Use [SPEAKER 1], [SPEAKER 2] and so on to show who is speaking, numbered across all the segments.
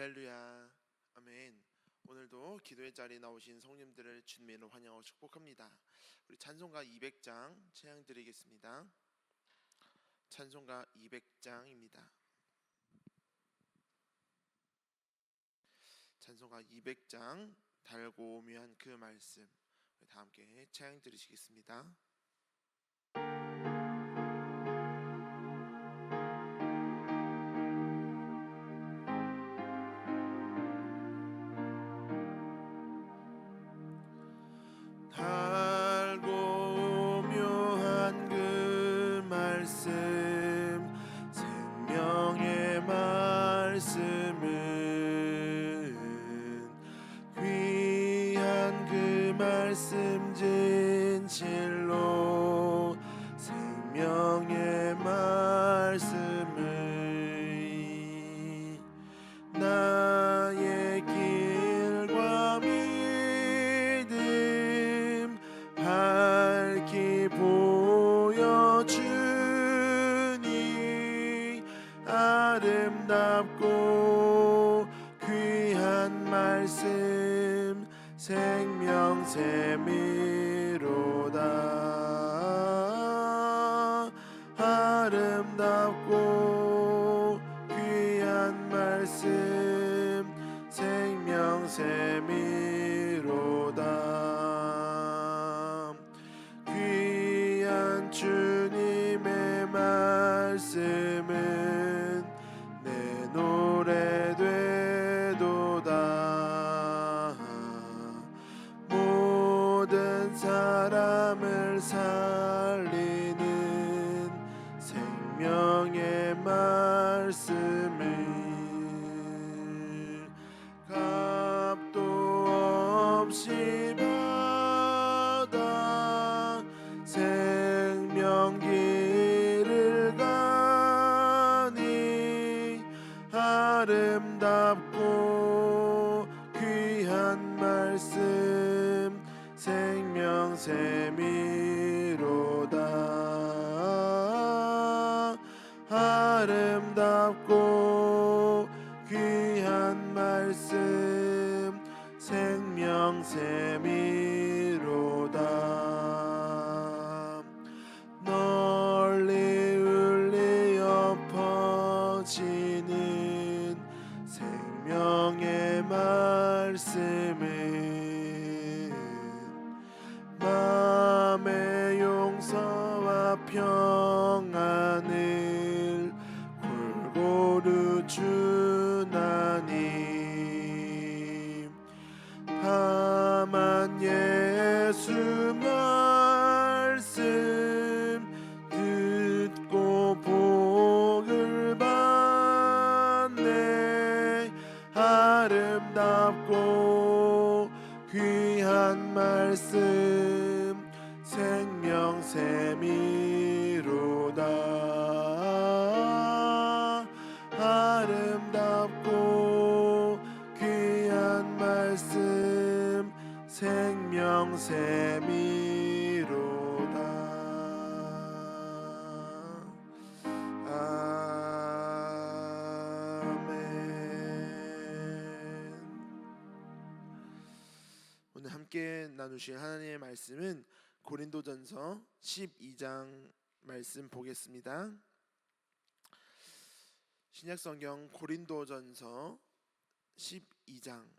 [SPEAKER 1] 할렐루야. 아멘. 오늘도 기도의 자리에 나오신 성님들을 주님으로 환영하고 축복합니다. 우리 찬송가 200장 찬양 드리겠습니다. 찬송가 200장입니다. 찬송가 200장 달고 오묘한 그 말씀, 다 함께 찬양 드리시겠습니다. 달고 오묘한 그 말씀, 생명의 말씀은 귀한 그 말씀 진실로, 생명의 말씀을 나의 길과 믿음 밝히 보여주니, 아름답고 귀한 말씀 생명샘이로다. 아름답고 귀한 말씀 생명샘이로다. 귀한 주님의 말씀은 내 노래 되도다. 모든 사람을 살리는 생명의 말씀을 값도 없이 받아 생명길을 가니, 아름답고 귀한 말씀 생명샘이로다. 아름답고 귀한 말씀 생명샘이로다. 널리 울리어 퍼지는 생명의 말씀은 마음의 용서와 평안을 골고루 주나니, 다만 예수 말씀 듣고 복을 받네. 아름답고 귀한 말씀 생명샘이로다. 아름답고 귀한 말씀 생명샘이로다. 아멘. 오늘 함께 나누실 하나님의 말씀은 고린도전서 12장 말씀 보겠습니다. 신약성경 고린도전서 12장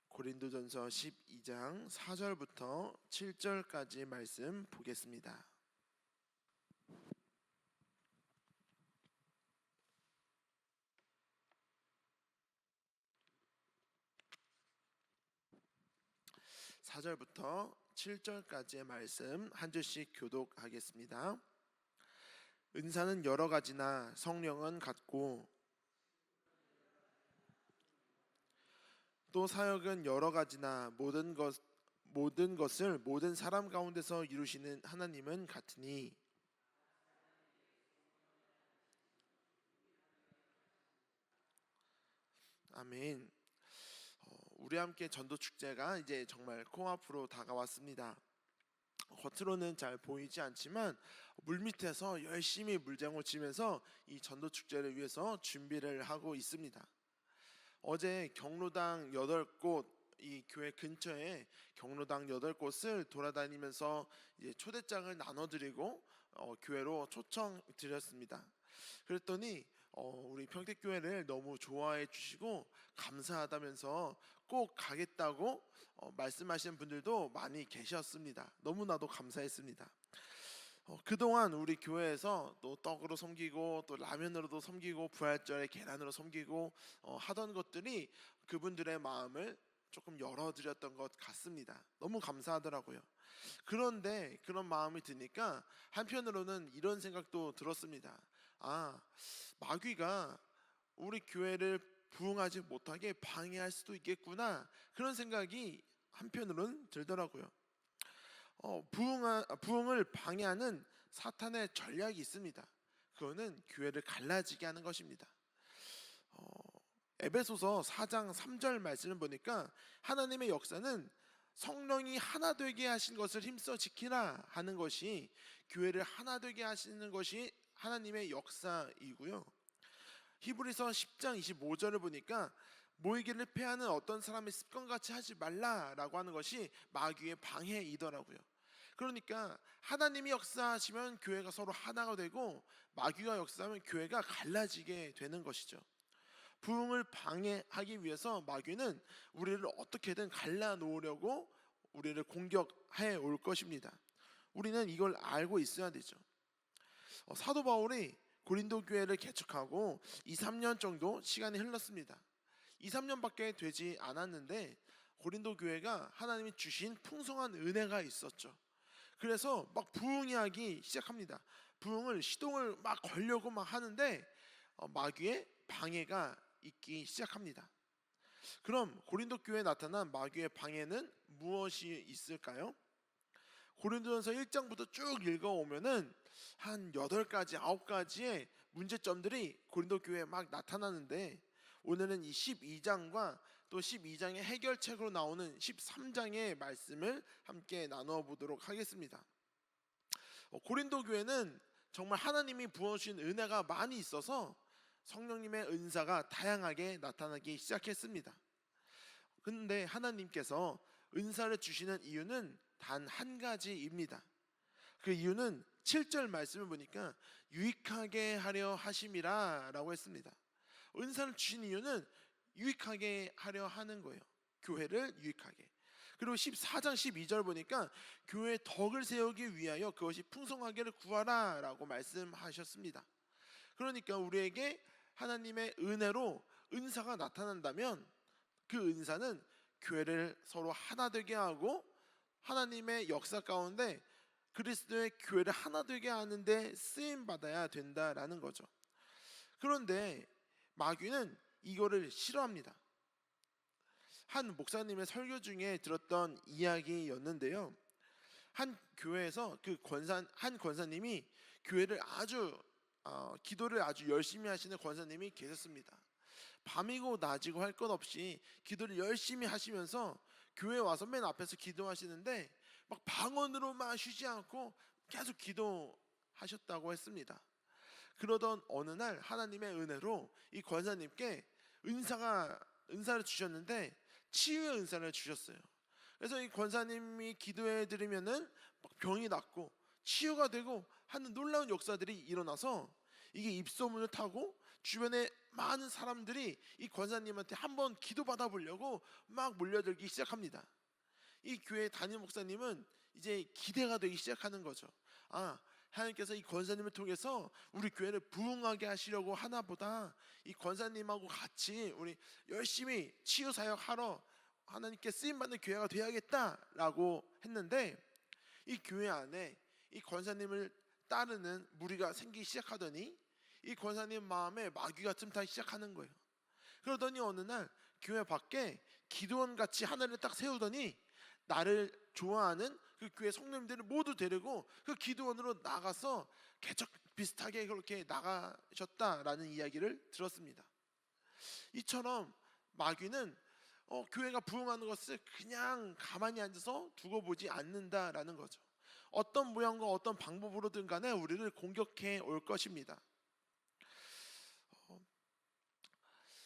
[SPEAKER 1] 고린도전서 12장 4절부터 7절까지 말씀 보겠습니다. 사 절부터 7절까지의 말씀 한 절씩 교독하겠습니다. 은사는 여러 가지나 성령은 같고, 또 사역은 여러 가지나 모든 것을 모든 사람 가운데서 이루시는 하나님은 같으니, 아멘. 우리 함께 전도 축제가 이제 정말 코앞으로 다가왔습니다. 겉으로는 잘 보이지 않지만 물밑에서 열심히 물장구 치면서 이 전도 축제를 위해서 준비를 하고 있습니다. 어제 경로당 8곳, 이 교회 근처에 경로당 8곳을 돌아다니면서 이제 초대장을 나눠드리고 교회로 초청드렸습니다. 그랬더니 우리 평택교회를 너무 좋아해 주시고 감사하다면서 꼭 가겠다고 말씀하시는 분들도 많이 계셨습니다. 너무나도 감사했습니다. 그동안 우리 교회에서 또 떡으로 섬기고 또 라면으로도 섬기고 부활절에 계란으로 섬기고 하던 것들이 그분들의 마음을 조금 열어드렸던 것 같습니다. 너무 감사하더라고요. 그런데 그런 마음이 드니까 한편으로는 이런 생각도 들었습니다. 마귀가 우리 교회를 부흥하지 못하게 방해할 수도 있겠구나, 그런 생각이 한편으로는 들더라고요. 부흥을 방해하는 사탄의 전략이 있습니다. 그거는 교회를 갈라지게 하는 것입니다. 에베소서 4장 3절 말씀을 보니까 하나님의 역사는 성령이 하나 되게 하신 것을 힘써 지키라 하는 것이 교회를 하나 되게 하시는 것이 하나님의 역사이고요. 히브리서 10장 25절을 보니까 모이기를 패하는 어떤 사람의 습관같이 하지 말라라고 하는 것이 마귀의 방해이더라고요. 그러니까 하나님이 역사하시면 교회가 서로 하나가 되고 마귀가 역사하면 교회가 갈라지게 되는 것이죠. 부흥을 방해하기 위해서 마귀는 우리를 어떻게든 갈라놓으려고 우리를 공격해 올 것입니다. 우리는 이걸 알고 있어야 되죠. 사도 바울이 고린도 교회를 개척하고 2-3년 정도 시간이 흘렀습니다. 2-3년밖에 되지 않았는데 고린도 교회가 하나님이 주신 풍성한 은혜가 있었죠. 그래서 막 부흥하기 시작합니다. 부흥을 시동을 막 걸려고 막 하는데 마귀의 방해가 있기 시작합니다. 그럼 고린도 교회에 나타난 마귀의 방해는 무엇이 있을까요? 고린도전서 1장부터 쭉 읽어오면은 한 8가지, 9가지의 문제점들이 고린도 교회에 막 나타나는데, 오늘은 이 12장과 또 12장의 해결책으로 나오는 13장의 말씀을 함께 나누어 보도록 하겠습니다. 고린도 교회는 정말 하나님이 부어주신 은혜가 많이 있어서 성령님의 은사가 다양하게 나타나기 시작했습니다. 그런데 하나님께서 은사를 주시는 이유는 단 한 가지입니다. 그 이유는 7절 말씀을 보니까 유익하게 하려 하심이라 라고 했습니다. 은사를 주신 이유는 유익하게 하려 하는 거예요. 교회를 유익하게. 그리고 14장 12절 보니까 교회의 덕을 세우기 위하여 그것이 풍성하게를 구하라 라고 말씀하셨습니다. 그러니까 우리에게 하나님의 은혜로 은사가 나타난다면 그 은사는 교회를 서로 하나 되게 하고 하나님의 역사 가운데 그리스도의 교회를 하나 되게 하는데 쓰임 받아야 된다라는 거죠. 그런데 마귀는 이거를 싫어합니다. 한 목사님의 설교 중에 들었던 이야기였는데요. 한 교회에서 한 권사님이 교회를 기도를 아주 열심히 하시는 권사님이 계셨습니다. 밤이고 낮이고 할 것 없이 기도를 열심히 하시면서 교회에 와서 맨 앞에서 기도하시는데 막 방언으로만 쉬지 않고 계속 기도하셨다고 했습니다. 그러던 어느 날 하나님의 은혜로 이 권사님께 은사를 주셨는데 치유의 은사를 주셨어요. 그래서 이 권사님이 기도해 드리면은 병이 낫고 치유가 되고 하는 놀라운 역사들이 일어나서 이게 입소문을 타고 주변에 많은 사람들이 이 권사님한테 한번 기도받아 보려고 막 몰려들기 시작합니다. 이 교회 담임 목사님은 이제 기대가 되기 시작하는 거죠. 하나님께서 이 권사님을 통해서 우리 교회를 부흥하게 하시려고 하나 보다. 이 권사님하고 같이 우리 열심히 치유 사역하러 하나님께 쓰임받는 교회가 되어야겠다라고 했는데, 이 교회 안에 이 권사님을 따르는 무리가 생기기 시작하더니 이 권사님 마음에 마귀가 틈타기 시작하는 거예요. 그러더니 어느 날 교회 밖에 기도원같이 하나를 딱 세우더니 나를 좋아하는 그 교회 성도님들을 모두 데리고 그 기도원으로 나가서 개척 비슷하게 그렇게 나가셨다라는 이야기를 들었습니다. 이처럼 마귀는 교회가 부흥하는 것을 그냥 가만히 앉아서 두고 보지 않는다라는 거죠. 어떤 모양과 어떤 방법으로든 간에 우리를 공격해 올 것입니다.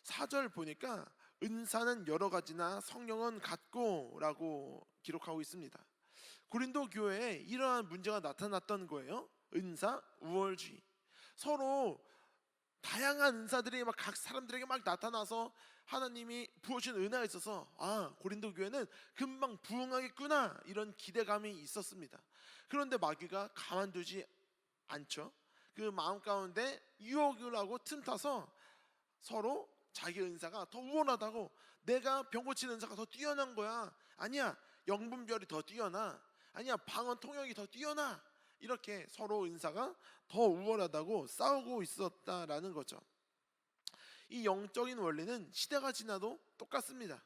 [SPEAKER 1] 4절 보니까 은사는 여러 가지나 성령은 같고라고 기록하고 있습니다. 고린도 교회에 이러한 문제가 나타났던 거예요. 은사, 우월주의. 서로 다양한 은사들이 막 각 사람들에게 막 나타나서 하나님이 부어주신 은혜가 있어서 고린도 교회는 금방 부흥하겠구나 이런 기대감이 있었습니다. 그런데 마귀가 가만두지 않죠. 그 마음 가운데 유혹을 하고 틈타서 서로 자기 은사가 더 우월하다고, 내가 병 고치는 은사가 더 뛰어난 거야, 아니야 영분별이 더 뛰어나, 아니야 방언 통역이 더 뛰어나, 이렇게 서로 은사가 더 우월하다고 싸우고 있었다라는 거죠. 이 영적인 원리는 시대가 지나도 똑같습니다.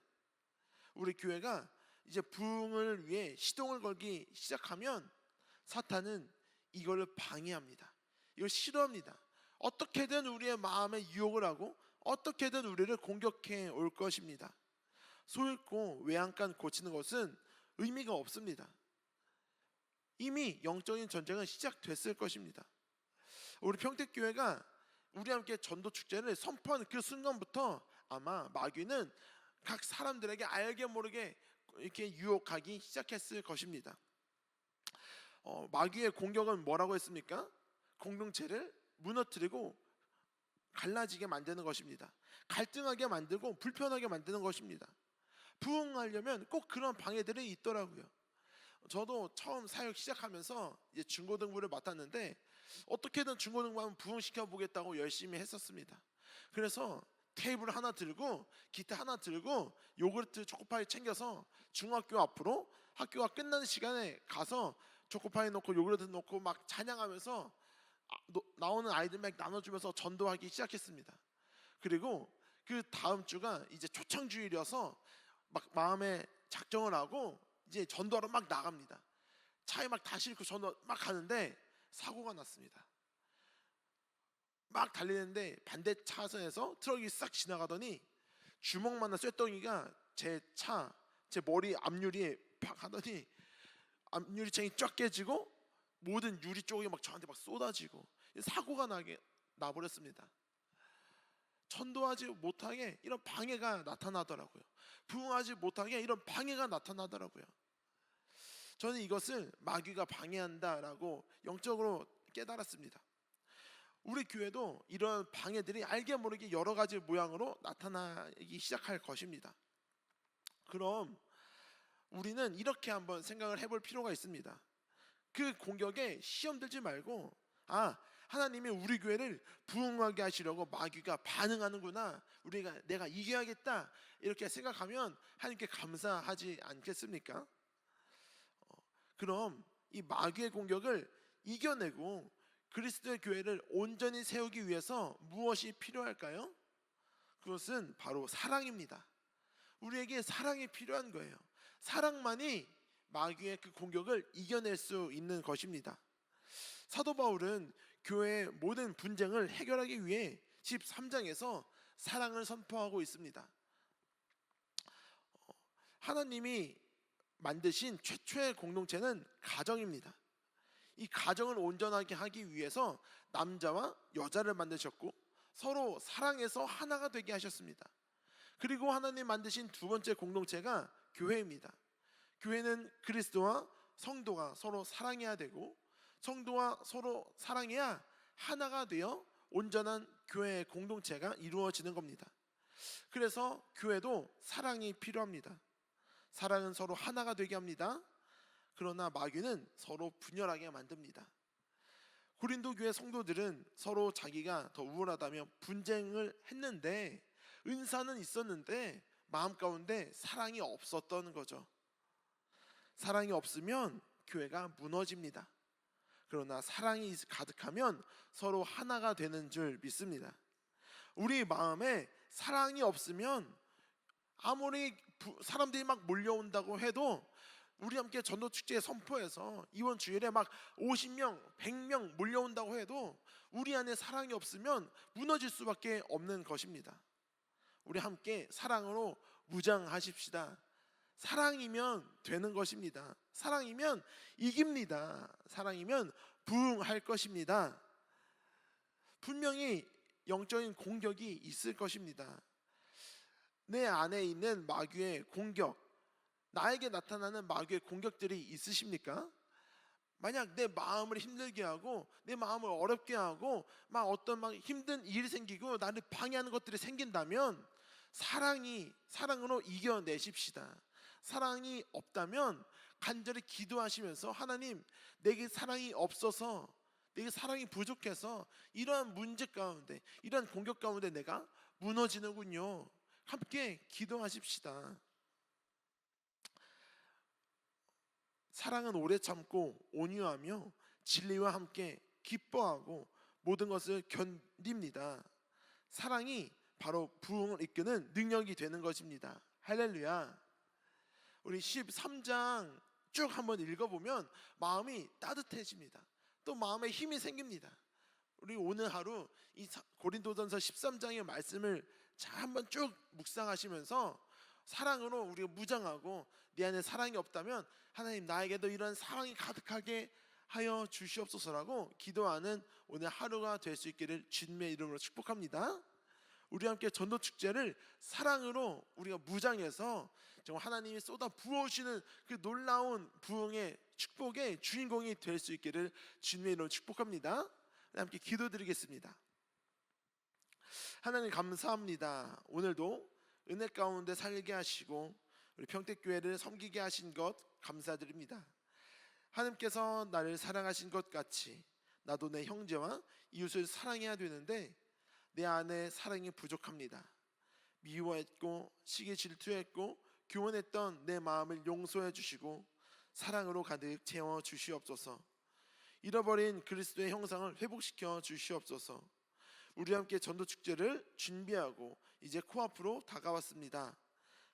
[SPEAKER 1] 우리 교회가 이제 부흥을 위해 시동을 걸기 시작하면 사탄은 이걸 방해합니다. 이걸 싫어합니다. 어떻게든 우리의 마음에 유혹을 하고 어떻게든 우리를 공격해 올 것입니다. 소잃고 외양간 고치는 것은 의미가 없습니다. 이미 영적인 전쟁은 시작됐을 것입니다. 우리 평택교회가 우리 함께 전도 축제를 선포한 그 순간부터 아마 마귀는 각 사람들에게 알게 모르게 이렇게 유혹하기 시작했을 것입니다. 마귀의 공격은 뭐라고 했습니까? 공동체를 무너뜨리고 갈라지게 만드는 것입니다. 갈등하게 만들고 불편하게 만드는 것입니다. 부흥하려면 꼭 그런 방해들이 있더라고요. 저도 처음 사역 시작하면서 이제 중고등부를 맡았는데 어떻게든 중고등부 한번 부흥시켜 보겠다고 열심히 했었습니다. 그래서 테이블 하나 들고 기타 하나 들고 요구르트 초코파이 챙겨서 중학교 앞으로 학교가 끝나는 시간에 가서 초코파이 넣고 요구르트 넣고 막 찬양하면서 나오는 아이들 막 나눠주면서 전도하기 시작했습니다. 그리고 그 다음 주가 이제 초청주일이어서 막 마음에 작정을 하고 이제 전도하러 막 나갑니다. 차에 막 다 싣고 전도 막 가는데 사고가 났습니다. 막 달리는데 반대 차선에서 트럭이 싹 지나가더니 주먹만한 쇳덩이가 제 머리 앞유리에 팍 하더니 앞유리창이 쫙 깨지고 모든 유리 쪽이 막 저한테 막 쏟아지고 사고가 나버렸습니다. 전도하지 못하게 이런 방해가 나타나더라고요. 부흥하지 못하게 이런 방해가 나타나더라고요. 저는 이것을 마귀가 방해한다라고 영적으로 깨달았습니다. 우리 교회도 이런 방해들이 알게 모르게 여러 가지 모양으로 나타나기 시작할 것입니다. 그럼 우리는 이렇게 한번 생각을 해볼 필요가 있습니다. 그 공격에 시험 들지 말고 하나님이 우리 교회를 부흥하게 하시려고 마귀가 반응하는구나, 내가 이겨야겠다 이렇게 생각하면 하나님께 감사하지 않겠습니까? 그럼 이 마귀의 공격을 이겨내고 그리스도의 교회를 온전히 세우기 위해서 무엇이 필요할까요? 그것은 바로 사랑입니다. 우리에게 사랑이 필요한 거예요. 사랑만이 마귀의 그 공격을 이겨낼 수 있는 것입니다. 사도 바울은 교회의 모든 분쟁을 해결하기 위해 13장에서 사랑을 선포하고 있습니다. 하나님이 만드신 최초의 공동체는 가정입니다. 이 가정을 온전하게 하기 위해서 남자와 여자를 만드셨고 서로 사랑해서 하나가 되게 하셨습니다. 그리고 하나님 만드신 두 번째 공동체가 교회입니다. 교회는 그리스도와 성도가 서로 사랑해야 되고 성도와 서로 사랑해야 하나가 되어 온전한 교회의 공동체가 이루어지는 겁니다. 그래서 교회도 사랑이 필요합니다. 사랑은 서로 하나가 되게 합니다. 그러나 마귀는 서로 분열하게 만듭니다. 고린도 교회 성도들은 서로 자기가 더 우월하다며 분쟁을 했는데 은사는 있었는데 마음 가운데 사랑이 없었던 거죠. 사랑이 없으면 교회가 무너집니다. 그러나 사랑이 가득하면 서로 하나가 되는 줄 믿습니다. 우리 마음에 사랑이 없으면 아무리 사람들이 막 몰려온다고 해도 우리 함께 전도축제 선포해서 이번 주일에 막 50명, 100명 몰려온다고 해도 우리 안에 사랑이 없으면 무너질 수밖에 없는 것입니다. 우리 함께 사랑으로 무장하십시다. 사랑이면 되는 것입니다. 사랑이면 이깁니다. 사랑이면 부응할 것입니다. 분명히 영적인 공격이 있을 것입니다. 내 안에 있는 마귀의 공격, 나에게 나타나는 마귀의 공격들이 있으십니까? 만약 내 마음을 힘들게 하고 내 마음을 어렵게 하고 어떤 힘든 일이 생기고 나를 방해하는 것들이 생긴다면 사랑으로 이겨내십시다. 사랑이 없다면 간절히 기도하시면서 하나님, 내게 사랑이 없어서, 내게 사랑이 부족해서 이러한 문제 가운데, 이러한 공격 가운데 내가 무너지는군요. 함께 기도하십시다. 사랑은 오래 참고 온유하며 진리와 함께 기뻐하고 모든 것을 견딥니다. 사랑이 바로 부흥을 이끄는 능력이 되는 것입니다. 할렐루야. 우리 13장 쭉 한번 읽어보면 마음이 따뜻해집니다. 또 마음에 힘이 생깁니다. 우리 오늘 하루 이 고린도전서 13장의 말씀을 잘 한번 쭉 묵상하시면서 사랑으로 우리가 무장하고, 내 안에 사랑이 없다면 하나님, 나에게도 이런 사랑이 가득하게 하여 주시옵소서라고 기도하는 오늘 하루가 될 수 있기를 주님의 이름으로 축복합니다. 우리 함께 전도 축제를 사랑으로 우리가 무장해서 정말 하나님이 쏟아 부어주시는 그 놀라운 부흥의 축복의 주인공이 될 수 있기를 주님의 이름으로 축복합니다. 함께 기도드리겠습니다. 하나님, 감사합니다. 오늘도 은혜 가운데 살게 하시고 우리 평택교회를 섬기게 하신 것 감사드립니다. 하나님께서 나를 사랑하신 것 같이 나도 내 형제와 이웃을 사랑해야 되는데 내 안에 사랑이 부족합니다. 미워했고 시기 질투했고 교만했던 내 마음을 용서해 주시고 사랑으로 가득 채워 주시옵소서. 잃어버린 그리스도의 형상을 회복시켜 주시옵소서. 우리 함께 전도축제를 준비하고 이제 코앞으로 다가왔습니다.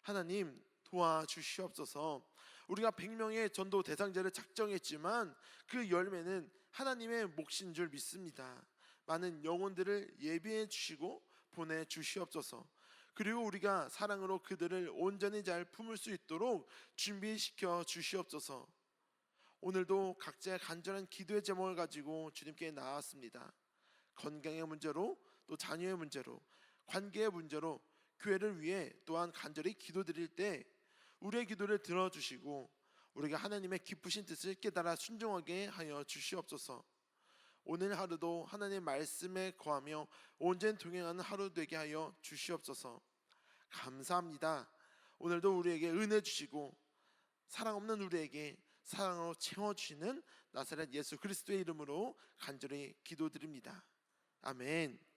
[SPEAKER 1] 하나님, 도와주시옵소서. 우리가 100명의 전도 대상자를 작정했지만 그 열매는 하나님의 몫인 줄 믿습니다. 많은 영혼들을 예비해 주시고 보내 주시옵소서. 그리고 우리가 사랑으로 그들을 온전히 잘 품을 수 있도록 준비시켜 주시옵소서. 오늘도 각자의 간절한 기도의 제목을 가지고 주님께 나왔습니다. 건강의 문제로, 또 자녀의 문제로, 관계의 문제로 교회를 위해 또한 간절히 기도드릴 때 우리의 기도를 들어주시고 우리가 하나님의 기쁘신 뜻을 깨달아 순종하게 하여 주시옵소서. 오늘 하루도 하나님의 말씀에 거하며 온전히 동행하는 하루 되게 하여 주시옵소서. 감사합니다. 오늘도 우리에게 은혜 주시고 사랑 없는 우리에게 사랑으로 채워주시는 나사렛 예수 그리스도의 이름으로 간절히 기도드립니다. 아멘.